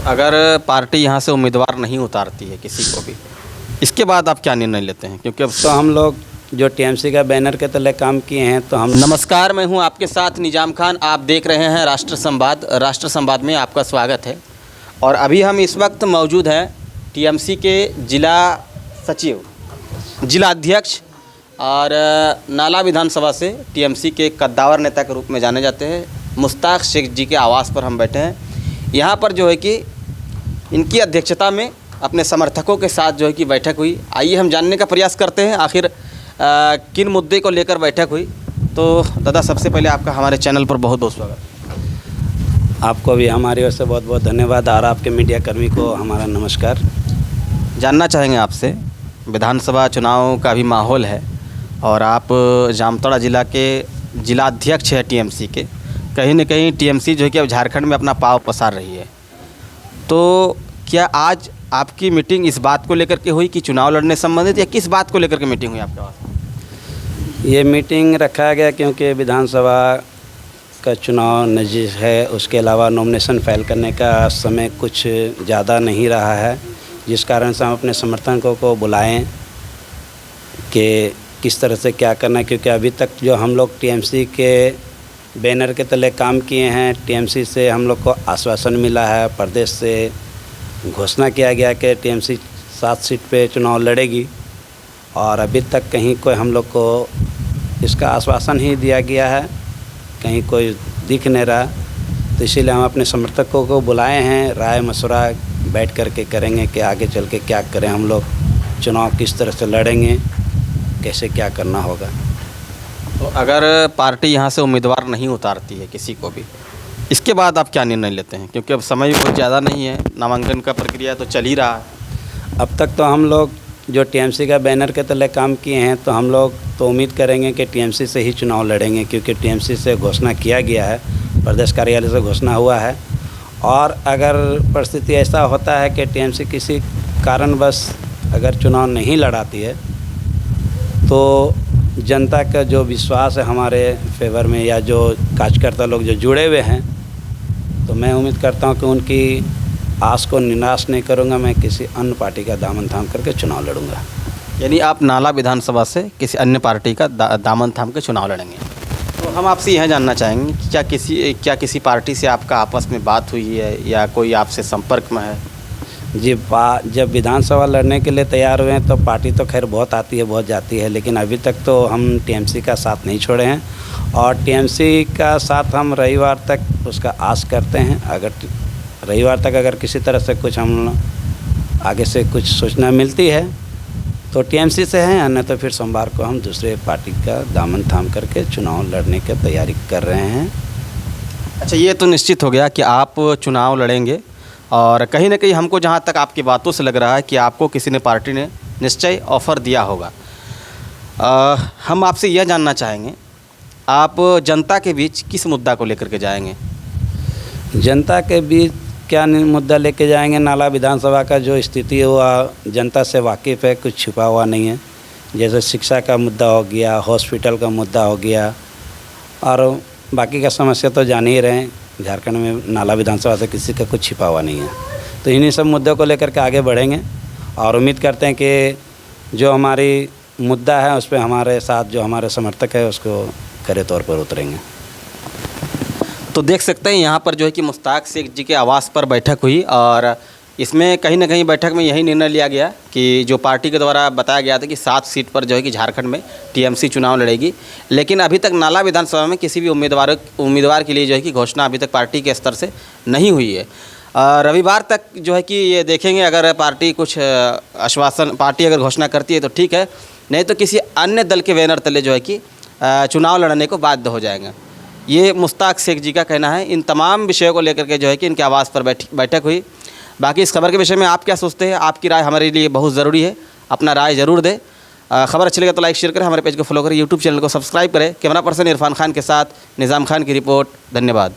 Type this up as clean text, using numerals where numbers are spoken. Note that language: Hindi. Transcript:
अगर पार्टी यहाँ से उम्मीदवार नहीं उतारती है किसी को भी, इसके बाद आप क्या निर्णय लेते हैं? क्योंकि अब तो हम लोग जो टीएमसी का बैनर के तले काम किए हैं तो हम नमस्कार, मैं हूं आपके साथ निजाम खान। आप देख रहे हैं राष्ट्र संवाद। राष्ट्र संवाद में आपका स्वागत है। और अभी हम इस वक्त मौजूद हैं टीएमसी के जिला सचिव, जिला अध्यक्ष और नाला विधानसभा से टीएमसी के कद्दावर नेता के रूप में जाने जाते हैं मुश्ताक शेख जी के आवास पर हम बैठे हैं। यहाँ पर जो है कि इनकी अध्यक्षता में अपने समर्थकों के साथ जो है कि बैठक हुई। आइए हम जानने का प्रयास करते हैं आखिर किन मुद्दे को लेकर बैठक हुई। तो दादा, सबसे पहले आपका हमारे चैनल पर बहुत बहुत स्वागत। आपको भी हमारी ओर से बहुत बहुत धन्यवाद और आपके मीडिया कर्मी को हमारा नमस्कार। जानना चाहेंगे आपसे, विधानसभा चुनाव का भी माहौल है और आप जामताड़ा जिला के जिला अध्यक्ष हैं टीएमसी के। कहीं न कहीं टीएमसी जो है कि अब झारखंड में अपना पाँव पसार रही है। तो क्या आज आपकी मीटिंग इस बात को लेकर के हुई कि चुनाव लड़ने संबंधित, या किस बात को लेकर के मीटिंग हुई आपके पास? ये मीटिंग रखा गया क्योंकि विधानसभा का चुनाव नज़दीक है। उसके अलावा नॉमिनेशन फाइल करने का समय कुछ ज़्यादा नहीं रहा है, जिस कारण से हम अपने समर्थकों को बुलाएं कि किस तरह से क्या करना है। क्योंकि अभी तक जो हम लोग टीएमसी के बैनर के तले काम किए हैं, टीएमसी से हम लोग को आश्वासन मिला है, प्रदेश से घोषणा किया गया कि टीएमसी 7 सीट पे चुनाव लड़ेगी और अभी तक कहीं कोई हम लोग को इसका आश्वासन ही दिया गया है, कहीं कोई दिख नहीं रहा। तो इसीलिए हम अपने समर्थकों को बुलाए हैं, राय मशवरा बैठ कर के करेंगे कि आगे चल के क्या करें, हम लोग चुनाव किस तरह से लड़ेंगे, कैसे क्या करना होगा। तो अगर पार्टी यहाँ से उम्मीदवार नहीं उतारती है किसी को भी, इसके बाद आप क्या निर्णय लेते हैं? क्योंकि अब समय भी बहुत ज़्यादा नहीं है, नामांकन का प्रक्रिया तो चल ही रहा है। अब तक तो हम लोग जो टीएमसी का बैनर के तले काम किए हैं तो हम लोग तो उम्मीद करेंगे कि टीएमसी से ही चुनाव लड़ेंगे, क्योंकि टीएमसी से घोषणा किया गया है, प्रदेश कार्यालय से घोषणा हुआ है। और अगर परिस्थिति ऐसा होता है कि टीएमसी किसी कारणवश अगर चुनाव नहीं लड़ाती है तो जनता का जो विश्वास है हमारे फेवर में, या जो कार्यकर्ता लोग जो जुड़े हुए हैं, तो मैं उम्मीद करता हूं कि उनकी आस को निराश नहीं करूंगा। मैं किसी अन्य पार्टी का दामन थाम करके चुनाव लड़ूंगा। यानी आप नाला विधानसभा से किसी अन्य पार्टी का दामन थाम के चुनाव लड़ेंगे। तो हम आपसे यह जानना चाहेंगे कि क्या किसी पार्टी से आपका आपस में बात हुई है या कोई आपसे संपर्क में है? जी, जब विधानसभा लड़ने के लिए तैयार हुए हैं तो पार्टी तो खैर बहुत आती है, बहुत जाती है, लेकिन अभी तक तो हम टीएमसी का साथ नहीं छोड़े हैं और टीएमसी का साथ हम रविवार तक उसका आस करते हैं। अगर रविवार तक अगर किसी तरह से कुछ हम आगे से कुछ सूचना मिलती है तो टीएमसी से हैं, अन्य तो फिर सोमवार को हम दूसरे पार्टी का दामन थाम करके चुनाव लड़ने की तैयारी कर रहे हैं। अच्छा, ये तो निश्चित हो गया कि आप चुनाव लड़ेंगे और कहीं ना कहीं हमको जहाँ तक आपकी बातों से लग रहा है कि आपको किसी ने पार्टी ने निश्चय ऑफ़र दिया होगा। हम आपसे यह जानना चाहेंगे, आप जनता के बीच किस मुद्दा को लेकर के जाएंगे? जनता के बीच क्या मुद्दा लेके जाएंगे? नाला विधानसभा का जो स्थिति हुआ जनता से वाकिफ़ है, कुछ छुपा हुआ नहीं है। जैसे शिक्षा का मुद्दा हो गया, हॉस्पिटल का मुद्दा हो गया और बाकी का समस्या तो जान ही रहे हैं। झारखंड में नाला विधानसभा से किसी का कुछ छिपा हुआ नहीं है। तो इन्हीं सब मुद्दों को लेकर के आगे बढ़ेंगे और उम्मीद करते हैं कि जो हमारी मुद्दा है उस पर हमारे साथ जो हमारे समर्थक है उसको खरे तौर पर उतरेंगे। तो देख सकते हैं यहाँ पर जो है कि मुश्ताक शेख जी के आवास पर बैठक हुई और इसमें कहीं ना कहीं बैठक में यही निर्णय लिया गया कि जो पार्टी के द्वारा बताया गया था कि 7 सीट पर जो है कि झारखंड में टीएमसी चुनाव लड़ेगी, लेकिन अभी तक नाला विधानसभा में किसी भी उम्मीदवार के लिए जो है कि घोषणा अभी तक पार्टी के स्तर से नहीं हुई है। रविवार तक जो है कि ये देखेंगे, अगर पार्टी कुछ आश्वासन, पार्टी अगर घोषणा करती है तो ठीक है, नहीं तो किसी अन्य दल के बैनर तले जो है कि चुनाव लड़ने को बाध्य हो जाएंगे। ये मुश्ताक शेख जी का कहना है। इन तमाम विषयों को लेकर के जो है कि इनके आवास पर बैठक हुई। बाकी इस खबर के विषय में आप क्या सोचते हैं? आपकी राय हमारे लिए बहुत ज़रूरी है, अपना राय ज़रूर दें। खबर अच्छी लगे तो लाइक शेयर करें, हमारे पेज को फॉलो करें, यूट्यूब चैनल को सब्सक्राइब करें। कैमरा पर्सन इरफान खान के साथ निज़ाम खान की रिपोर्ट। धन्यवाद।